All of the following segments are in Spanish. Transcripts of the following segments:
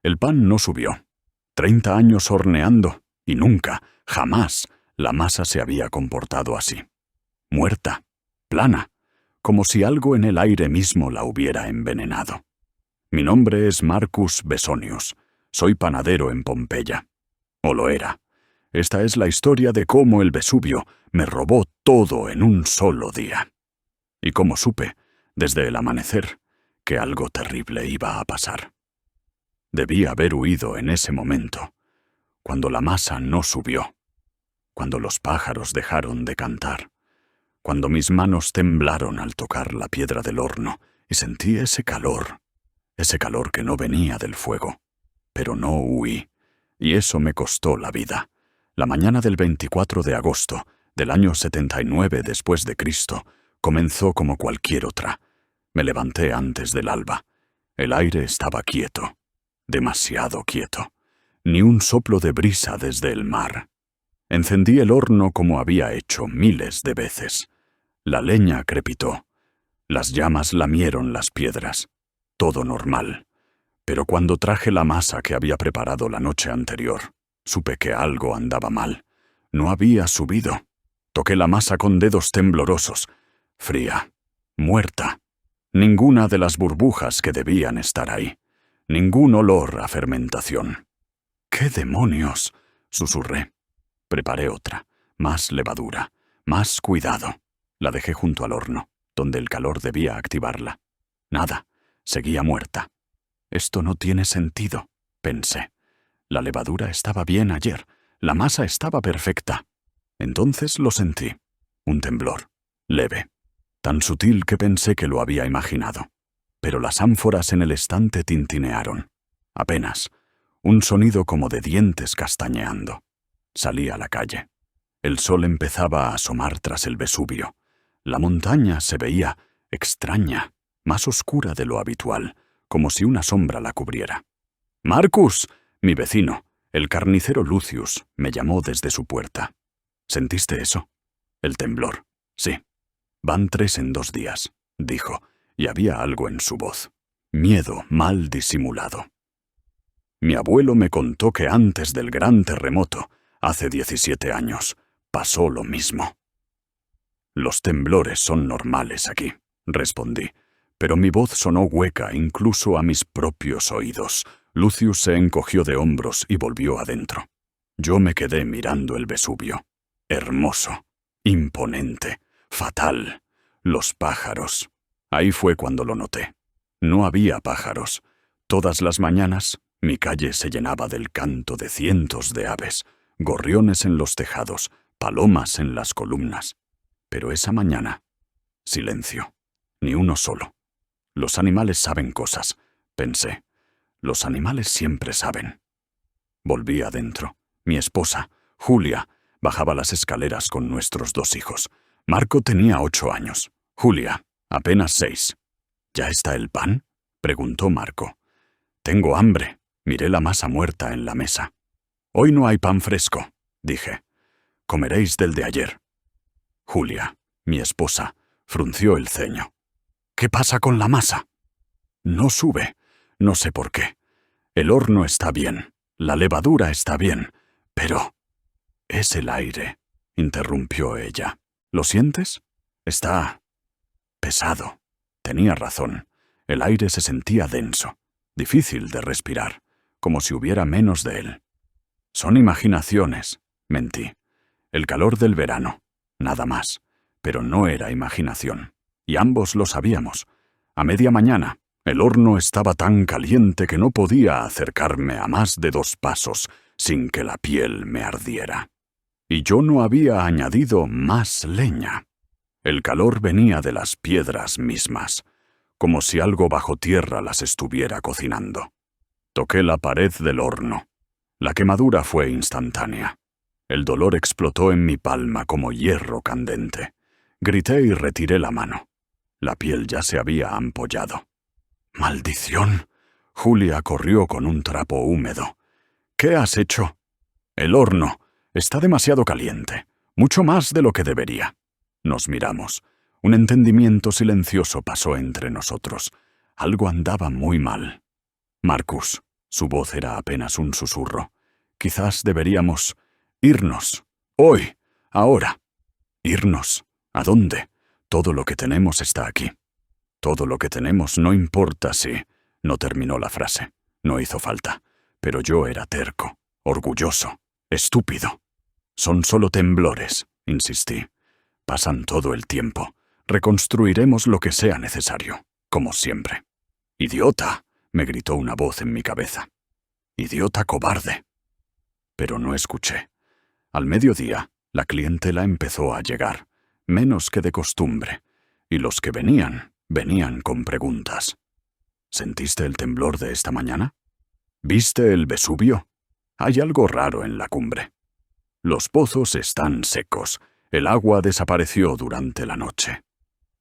El pan no subió. 30 años horneando y nunca, jamás, la masa se había comportado así. Muerta, plana, como si algo en el aire mismo la hubiera envenenado. Mi nombre es Marcus Besonius. Soy panadero en Pompeya. O lo era. Esta es la historia de cómo el Vesubio me robó todo en un solo día. Y cómo supe, desde el amanecer, que algo terrible iba a pasar. Debí haber huido en ese momento, cuando la masa no subió, cuando los pájaros dejaron de cantar, cuando mis manos temblaron al tocar la piedra del horno y sentí ese calor que no venía del fuego. Pero no huí, y eso me costó la vida. La mañana del 24 de agosto del año 79 después de Cristo comenzó como cualquier otra. Me levanté antes del alba. El aire estaba quieto, demasiado quieto. Ni un soplo de brisa desde el mar. Encendí el horno como había hecho miles de veces. La leña crepitó. Las llamas lamieron las piedras. Todo normal. Pero cuando traje la masa que había preparado la noche anterior, supe que algo andaba mal. No había subido. Toqué la masa con dedos temblorosos. Fría. Muerta. Ninguna de las burbujas que debían estar ahí. Ningún olor a fermentación. —¿Qué demonios? —susurré. Preparé otra. Más levadura. Más cuidado. La dejé junto al horno, donde el calor debía activarla. Nada. Seguía muerta. Esto no tiene sentido, pensé. La levadura estaba bien ayer. La masa estaba perfecta. Entonces lo sentí. Un temblor. Leve. Tan sutil que pensé que lo había imaginado. Pero las ánforas en el estante tintinearon. Apenas. Un sonido como de dientes castañeando. Salí a la calle. El sol empezaba a asomar tras el Vesubio. La montaña se veía extraña, más oscura de lo habitual, como si una sombra la cubriera. —¡Marcus! Mi vecino, el carnicero Lucius, me llamó desde su puerta. —¿Sentiste eso? El temblor. Sí. Van 3 en 2 días, dijo, y había algo en su voz. Miedo mal disimulado. Mi abuelo me contó que antes del gran terremoto, hace 17 años, pasó lo mismo. Los temblores son normales aquí, respondí, pero mi voz sonó hueca incluso a mis propios oídos. Lucius se encogió de hombros y volvió adentro. Yo me quedé mirando el Vesubio. Hermoso, imponente, fatal. Los pájaros. Ahí fue cuando lo noté. No había pájaros. Todas las mañanas, mi calle se llenaba del canto de cientos de aves, gorriones en los tejados, palomas en las columnas. Pero esa mañana, silencio. Ni uno solo. Los animales saben cosas, pensé. Los animales siempre saben. Volví adentro. Mi esposa, Julia, bajaba las escaleras con nuestros 2 hijos. Marco tenía 8 años. Julia, apenas 6. ¿Ya está el pan?, preguntó Marco. Tengo hambre. Miré la masa muerta en la mesa. Hoy no hay pan fresco, dije. Comeréis del de ayer. Julia, mi esposa, frunció el ceño. ¿Qué pasa con la masa? No sube. No sé por qué. El horno está bien. La levadura está bien. Pero... es el aire, interrumpió ella. ¿Lo sientes? Está... pesado. Tenía razón. El aire se sentía denso, difícil de respirar, como si hubiera menos de él. Son imaginaciones, mentí. El calor del verano, nada más. Pero no era imaginación. Y ambos lo sabíamos. A media mañana, el horno estaba tan caliente que no podía acercarme a más de 2 pasos sin que la piel me ardiera. Y yo no había añadido más leña. El calor venía de las piedras mismas, como si algo bajo tierra las estuviera cocinando. Toqué la pared del horno. La quemadura fue instantánea. El dolor explotó en mi palma como hierro candente. Grité y retiré la mano. La piel ya se había ampollado. ¡Maldición! Julia corrió con un trapo húmedo. ¿Qué has hecho? El horno. Está demasiado caliente. Mucho más de lo que debería. Nos miramos. Un entendimiento silencioso pasó entre nosotros. Algo andaba muy mal. Marcus, Su voz era apenas un susurro. Quizás deberíamos irnos. Hoy. Ahora. ¿Irnos? ¿A dónde? Todo lo que tenemos está aquí. Todo lo que tenemos, no importa si... No terminó la frase. No hizo falta. Pero yo era terco, orgulloso, estúpido. Son solo temblores, insistí. Pasan todo el tiempo. Reconstruiremos lo que sea necesario, como siempre. «¡Idiota!», me gritó una voz en mi cabeza. «¡Idiota cobarde!». Pero no escuché. Al mediodía, la clientela empezó a llegar, menos que de costumbre, y los que venían con preguntas. «¿Sentiste el temblor de esta mañana? ¿Viste el Vesubio? Hay algo raro en la cumbre. Los pozos están secos, el agua desapareció durante la noche.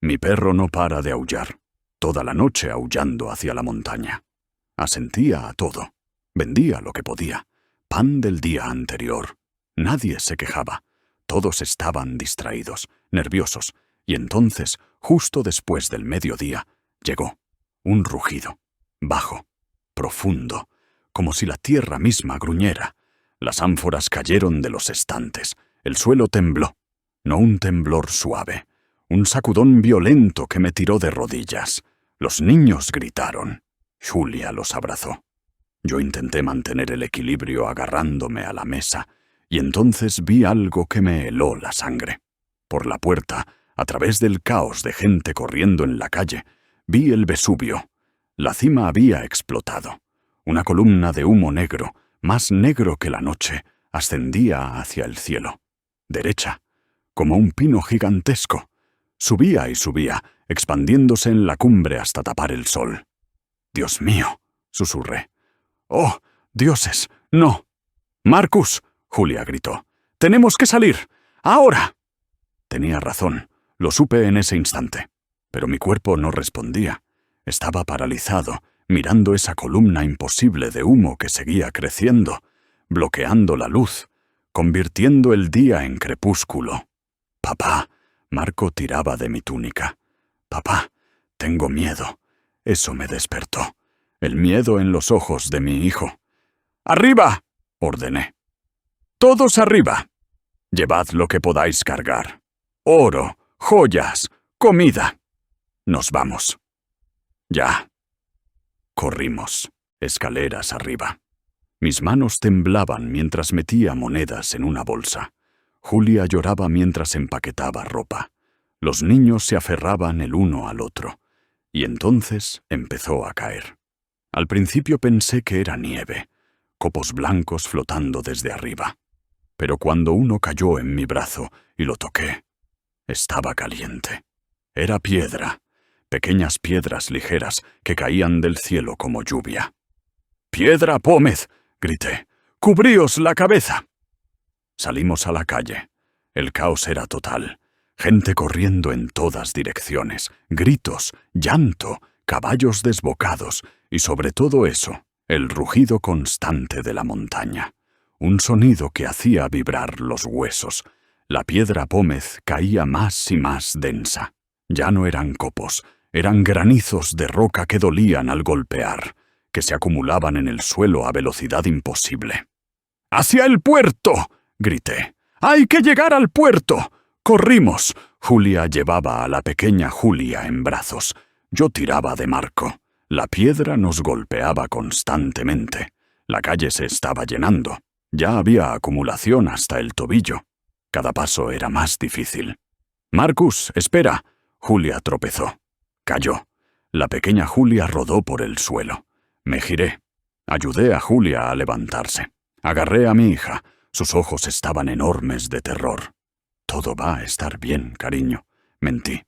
Mi perro no para de aullar, toda la noche aullando hacia la montaña. Asentía a todo, vendía lo que podía, pan del día anterior. Nadie se quejaba, todos estaban distraídos, nerviosos, y entonces, justo después del mediodía, llegó un rugido, bajo, profundo, como si la tierra misma gruñera. Las ánforas cayeron de los estantes, el suelo tembló, no un temblor suave, un sacudón violento que me tiró de rodillas. Los niños gritaron. Julia los abrazó. Yo intenté mantener el equilibrio agarrándome a la mesa, y entonces vi algo que me heló la sangre. Por la puerta, a través del caos de gente corriendo en la calle, vi el Vesubio. La cima había explotado. Una columna de humo negro, más negro que la noche, ascendía hacia el cielo. Derecha, como un pino gigantesco. Subía y subía, expandiéndose en la cumbre hasta tapar el sol. «Dios mío», susurré. «¡Oh, dioses, no!». «Marcus», Julia gritó, «tenemos que salir. ¡Ahora!». Tenía razón, lo supe en ese instante. Pero mi cuerpo no respondía. Estaba paralizado, mirando esa columna imposible de humo que seguía creciendo, bloqueando la luz, convirtiendo el día en crepúsculo. «Papá», Marco tiraba de mi túnica. «Papá, tengo miedo». Eso me despertó. El miedo en los ojos de mi hijo. «¡Arriba!», ordené. «Todos arriba. Llevad lo que podáis cargar. Oro, joyas, comida. Nos vamos». «Ya». Corrimos, escaleras arriba. Mis manos temblaban mientras metía monedas en una bolsa. Julia lloraba mientras empaquetaba ropa. Los niños se aferraban el uno al otro. Y entonces empezó a caer. Al principio pensé que era nieve, copos blancos flotando desde arriba. Pero cuando uno cayó en mi brazo y lo toqué, estaba caliente. Era piedra, pequeñas piedras ligeras que caían del cielo como lluvia. «¡Piedra Pómez!», grité. «¡Cubríos la cabeza!». Salimos a la calle. El caos era total. Gente corriendo en todas direcciones, gritos, llanto, caballos desbocados y sobre todo eso, el rugido constante de la montaña. Un sonido que hacía vibrar los huesos. La piedra Pómez caía más y más densa. Ya no eran copos, eran granizos de roca que dolían al golpear, que se acumulaban en el suelo a velocidad imposible. «¡Hacia el puerto!», grité. «¡Hay que llegar al puerto!». Corrimos. Julia llevaba a la pequeña Julia en brazos. Yo tiraba de Marco. La piedra nos golpeaba constantemente. La calle se estaba llenando. Ya había acumulación hasta el tobillo. Cada paso era más difícil. «Marcus, espera». Julia tropezó. Cayó. La pequeña Julia rodó por el suelo. Me giré. Ayudé a Julia a levantarse. Agarré a mi hija. Sus ojos estaban enormes de terror. «Todo va a estar bien, cariño», mentí.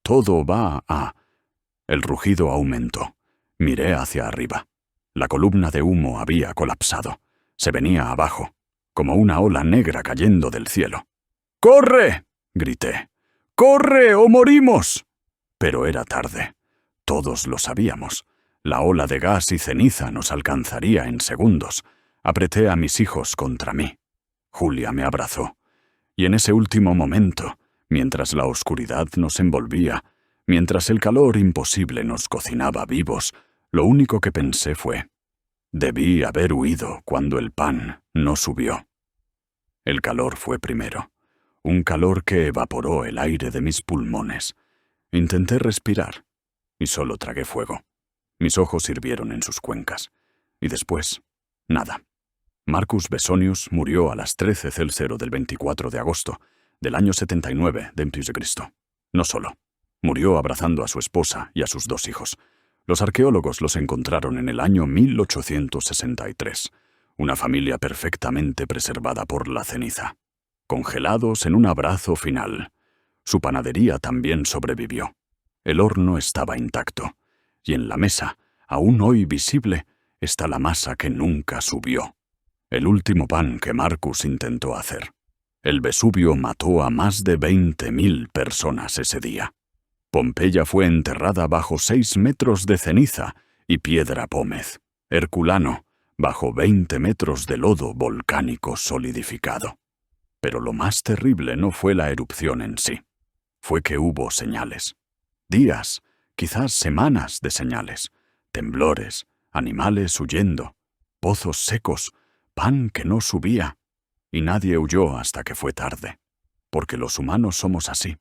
«Todo va a...». El rugido aumentó. Miré hacia arriba. La columna de humo había colapsado. Se venía abajo, como una ola negra cayendo del cielo. «¡Corre!», grité. «¡Corre o morimos!». Pero era tarde. Todos lo sabíamos. La ola de gas y ceniza nos alcanzaría en segundos. Apreté a mis hijos contra mí. Julia me abrazó. Y en ese último momento, mientras la oscuridad nos envolvía, mientras el calor imposible nos cocinaba vivos, lo único que pensé fue: Debí haber huido cuando el pan no subió. El calor fue primero, un calor que evaporó el aire de mis pulmones. Intenté respirar y solo tragué fuego. Mis ojos hirvieron en sus cuencas. Y después, nada. Marcus Besonius murió a las 13:00 del 24 de agosto del año 79 de Cristo. No solo. Murió abrazando a su esposa y a sus 2 hijos. Los arqueólogos los encontraron en el año 1863. Una familia perfectamente preservada por la ceniza. Congelados en un abrazo final. Su panadería también sobrevivió. El horno estaba intacto. Y en la mesa, aún hoy visible, está la masa que nunca subió. El último pan que Marcus intentó hacer. El Vesubio mató a más de 20.000 personas ese día. Pompeya fue enterrada bajo 6 metros de ceniza y piedra pómez. Herculano, bajo 20 metros de lodo volcánico solidificado. Pero lo más terrible no fue la erupción en sí. Fue que hubo señales. Días, quizás semanas de señales. Temblores, animales huyendo, pozos secos, pan que no subía. Y nadie huyó hasta que fue tarde. Porque los humanos somos así.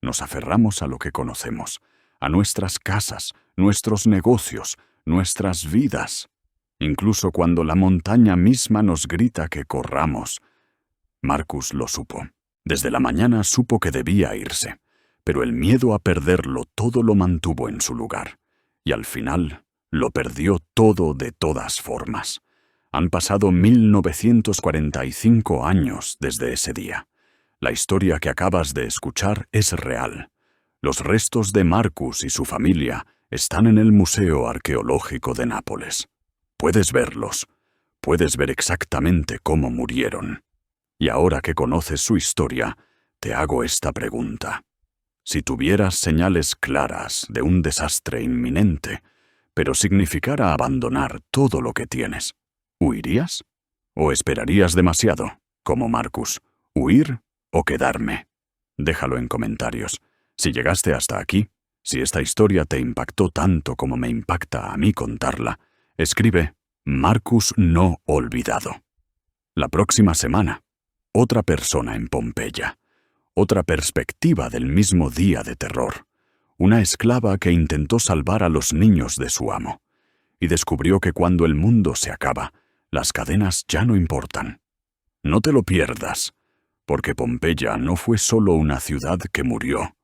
Nos aferramos a lo que conocemos, a nuestras casas, nuestros negocios, nuestras vidas. Incluso cuando la montaña misma nos grita que corramos. Marcus lo supo. Desde la mañana supo que debía irse, pero el miedo a perderlo todo lo mantuvo en su lugar. Y al final lo perdió todo de todas formas. Han pasado 1945 años desde ese día. La historia que acabas de escuchar es real. Los restos de Marcus y su familia están en el Museo Arqueológico de Nápoles. Puedes verlos. Puedes ver exactamente cómo murieron. Y ahora que conoces su historia, te hago esta pregunta. Si tuvieras señales claras de un desastre inminente, pero significara abandonar todo lo que tienes, ¿huirías? ¿O esperarías demasiado, como Marcus? ¿Huir o quedarme? Déjalo en comentarios. Si llegaste hasta aquí, si esta historia te impactó tanto como me impacta a mí contarla, escribe Marcus no olvidado. La próxima semana, otra persona en Pompeya, otra perspectiva del mismo día de terror. Una esclava que intentó salvar a los niños de su amo y descubrió que cuando el mundo se acaba, las cadenas ya no importan. No te lo pierdas, porque Pompeya no fue solo una ciudad que murió.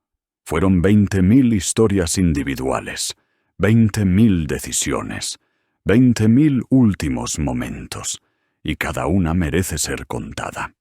Fueron 20.000 historias individuales, 20.000 decisiones, 20.000 últimos momentos, y cada una merece ser contada.